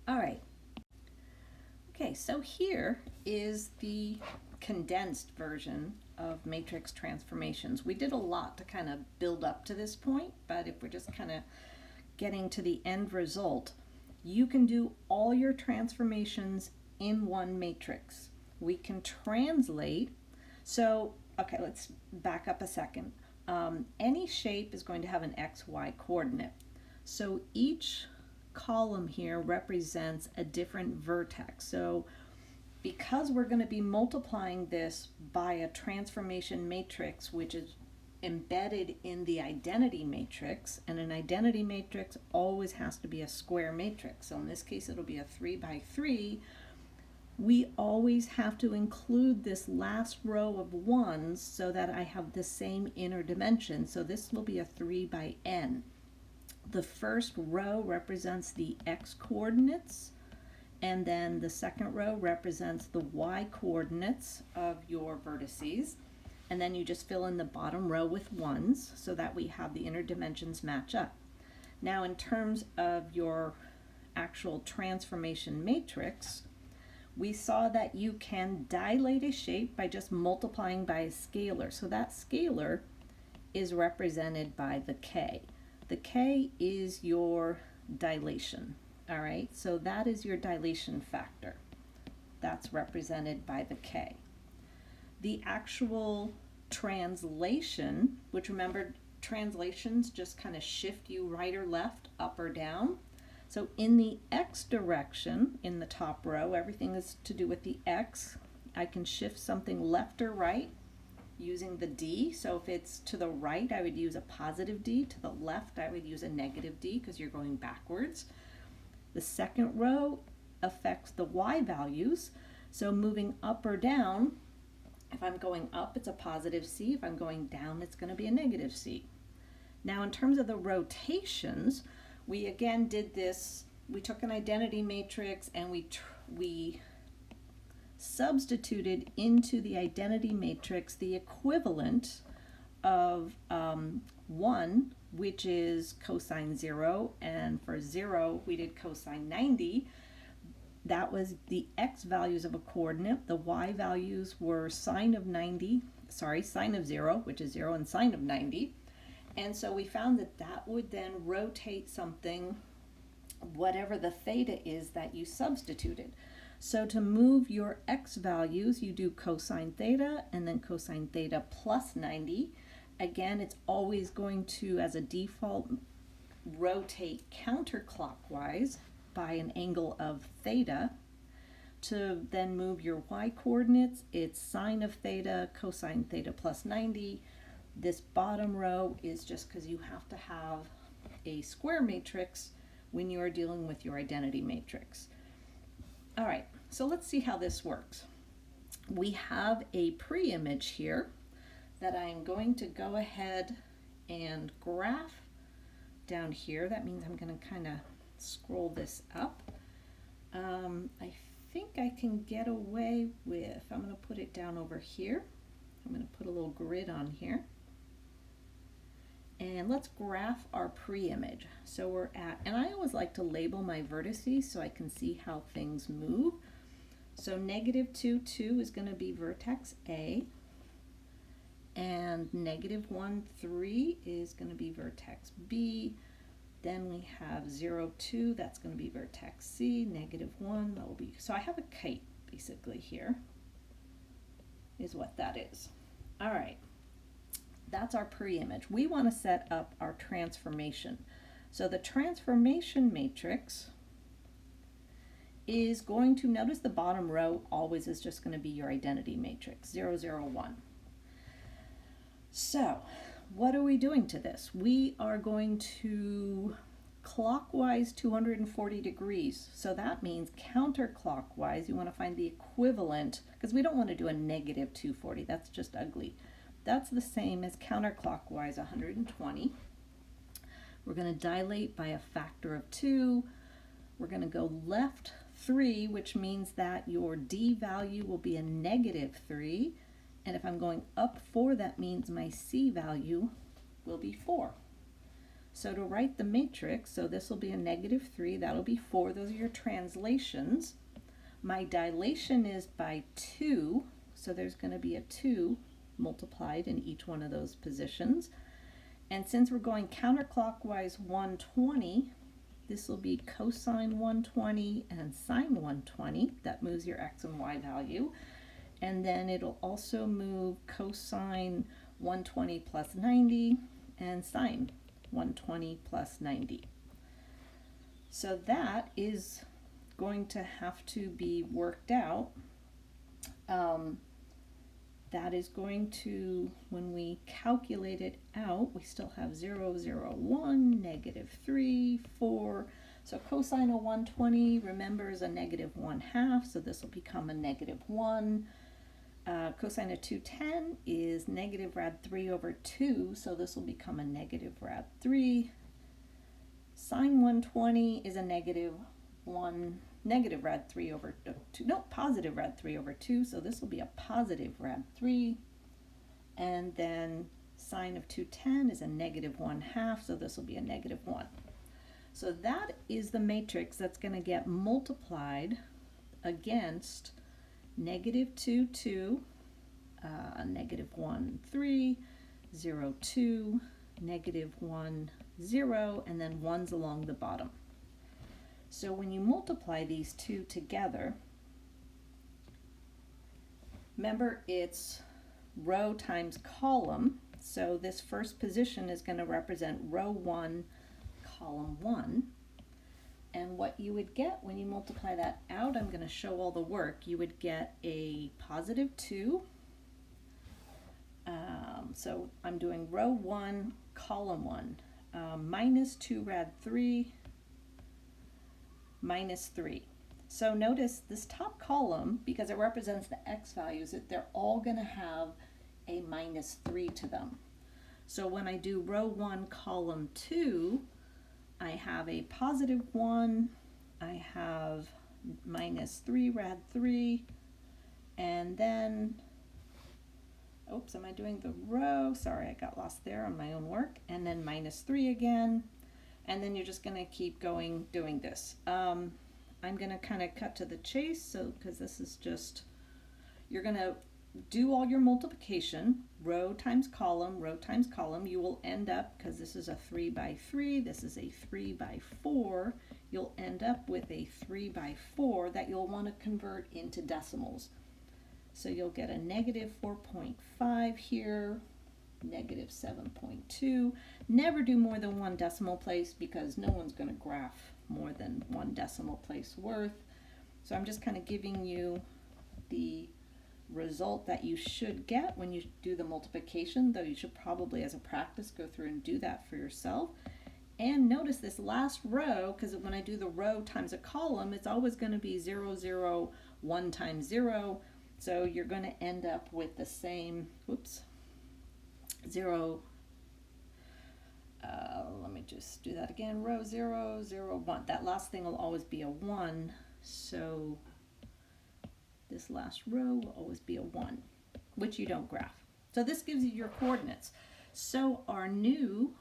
All right. Okay, so here is the condensed version of matrix transformations. We did a lot to kind of build up to this point, but if we're just kind of getting to the end result, you can do all your transformations in one matrix. We can translate. So, okay, let's back up a second. Any shape is going to have an XY coordinate. So each column here represents a different vertex. So because we're going to be multiplying this by a transformation matrix, which is embedded in the identity matrix, and an identity matrix always has to be a square matrix. So in this case, it'll be a 3 by 3. We always have to include this last row of ones so that I have the same inner dimension. So this will be a 3 by n. The first row represents the x coordinates, and then the second row represents the y coordinates of your vertices. And then you just fill in the bottom row with ones so that we have the inner dimensions match up. Now in terms of your actual transformation matrix, we saw that you can dilate a shape by just multiplying by a scalar. So that scalar is represented by the k. The k is your dilation. All right, so that is your dilation factor. That's represented by the k. The actual translation, which remember, translations just kind of shift you right or left, up or down. So in the x direction, in the top row, everything is to do with the x. I can shift something left or right using the d. So if it's to the right, I would use a positive d. To the left, I would use a negative d because you're going backwards. The second row affects the y values. So moving up or down, if I'm going up, it's a positive c. If I'm going down, it's going to be a negative c. Now in terms of the rotations, we again did this. We took an identity matrix and we substituted into the identity matrix the equivalent of 1, which is cosine 0, and for 0 we did cosine 90. That was the x values of a coordinate. The y values were sine of 0, which is 0, and sine of 90. And so we found that that would then rotate something, whatever the theta is that you substituted. So to move your x values, you do cosine theta and then cosine theta plus 90. Again, it's always going to, as a default, rotate counterclockwise by an angle of theta. To then move your y coordinates, it's sine of theta, cosine theta plus 90. This bottom row is just because you have to have a square matrix when you are dealing with your identity matrix. All right, so let's see how this works. We have a pre-image here that I'm going to go ahead and graph down here. That means I'm going to kind of scroll this up. I think I can get away with, I'm going to put it down over here. I'm going to put a little grid on here. And let's graph our pre-image. So we're at, and I always like to label my vertices so I can see how things move. So negative 2, 2 is going to be vertex A. And negative 1, 3 is going to be vertex B. Then we have 0, 2, that's going to be vertex C. Negative 1, that will be, so I have a kite basically here, is what that is. All right. That's our pre-image. We want to set up our transformation. So the transformation matrix is going to, notice the bottom row always is just going to be your identity matrix, 0, 0, 1. So what are we doing to this? We are going to clockwise 240 degrees. So that means counterclockwise, you want to find the equivalent, because we don't want to do a negative 240. That's just ugly. That's the same as counterclockwise 120. We're going to dilate by a factor of 2. We're going to go left 3, which means that your d value will be a negative 3. And if I'm going up 4, that means my c value will be 4. So to write the matrix, so this will be a -3, that'll be 4, those are your translations. My dilation is by 2, so there's going to be a 2 multiplied in each one of those positions. And since we're going counterclockwise 120, this will be cosine 120 and sine 120. That moves your x and y value. And then it'll also move cosine 120 plus 90 and sine 120 plus 90. So that is going to have to be worked out. That is going to, when we calculate it out, we still have 0, 0, 1, -3, 4. So cosine of 120, remember, is a -1/2, so this will become a -1. Cosine of 210 is -rad3/2, so this will become a -rad3. Sine 120 is a positive rad3/2, so this will be a positive rad3. And then sine of 210 is a -1/2, so this will be a -1. So that is the matrix that's going to get multiplied against -2, 2, -1, 3, 0, 2, -1, 0, and then 1's along the bottom. So when you multiply these two together, remember it's row times column, so this first position is going to represent row 1, column 1. And what you would get when you multiply that out, I'm going to show all the work, you would get a +2. So I'm doing row 1, column 1, -2 rad3, -3. So notice this top column, because it represents the x values, that they're all going to have a -3 to them. So when I do row 1, column 2, I have a +1, I have -3 rad3, and then, oops, am I doing the row? Sorry, I got lost there on my own work. And then -3 again. And then you're just going to keep going doing this. I'm going to kind of cut to the chase, so because this is just, you're going to do all your multiplication, row times column, row times column. You will end up, because this is a 3 by 3, this is a 3 by 4, you'll end up with a 3 by 4 that you'll want to convert into decimals. So you'll get a -4.5 here, -7.2. Never do more than one decimal place because no one's going to graph more than one decimal place worth. So I'm just kind of giving you the result that you should get when you do the multiplication, though you should probably, as a practice, go through and do that for yourself. And notice this last row, because when I do the row times a column, it's always going to be 0, 0, 1 times 0. So you're going to end up with the same, whoops, 0, let me just do that again, row 0, 0, 1. That last thing will always be a 1, so this last row will always be a 1, which you don't graph. So this gives you your coordinates. So our new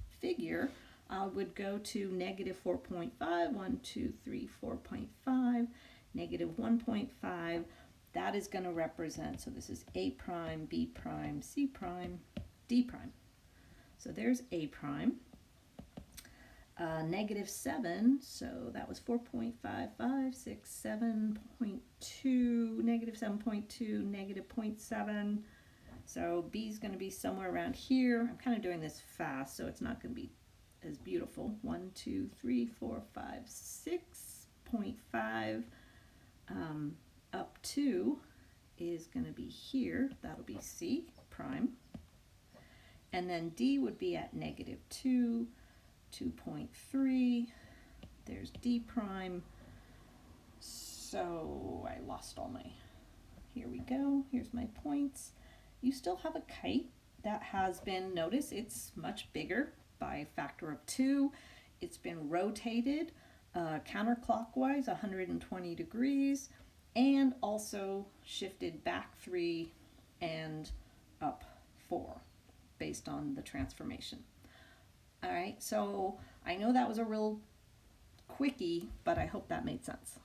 figure would go to -4.5, 1, 2, 3, 4.5, -1.5. That is going to represent, so this is A prime, B prime, C prime, D prime. So there's A prime. -7, so that was 4.5, 5, 6, 7.2, -7.2, -0.7. So B is going to be somewhere around here. I'm kind of doing this fast, so it's not going to be as beautiful. 1, 2, 3, 4, 5, 6.5 up to is going to be here. That'll be C prime. And then D would be at -2, 2.3. There's D prime. So I lost all my, here we go. Here's my points. You still have a kite that has been, notice it's much bigger by a factor of 2. It's been rotated counterclockwise 120 degrees and also shifted back 3 and up 4 based on the transformation. All right, so I know that was a real quickie, but I hope that made sense.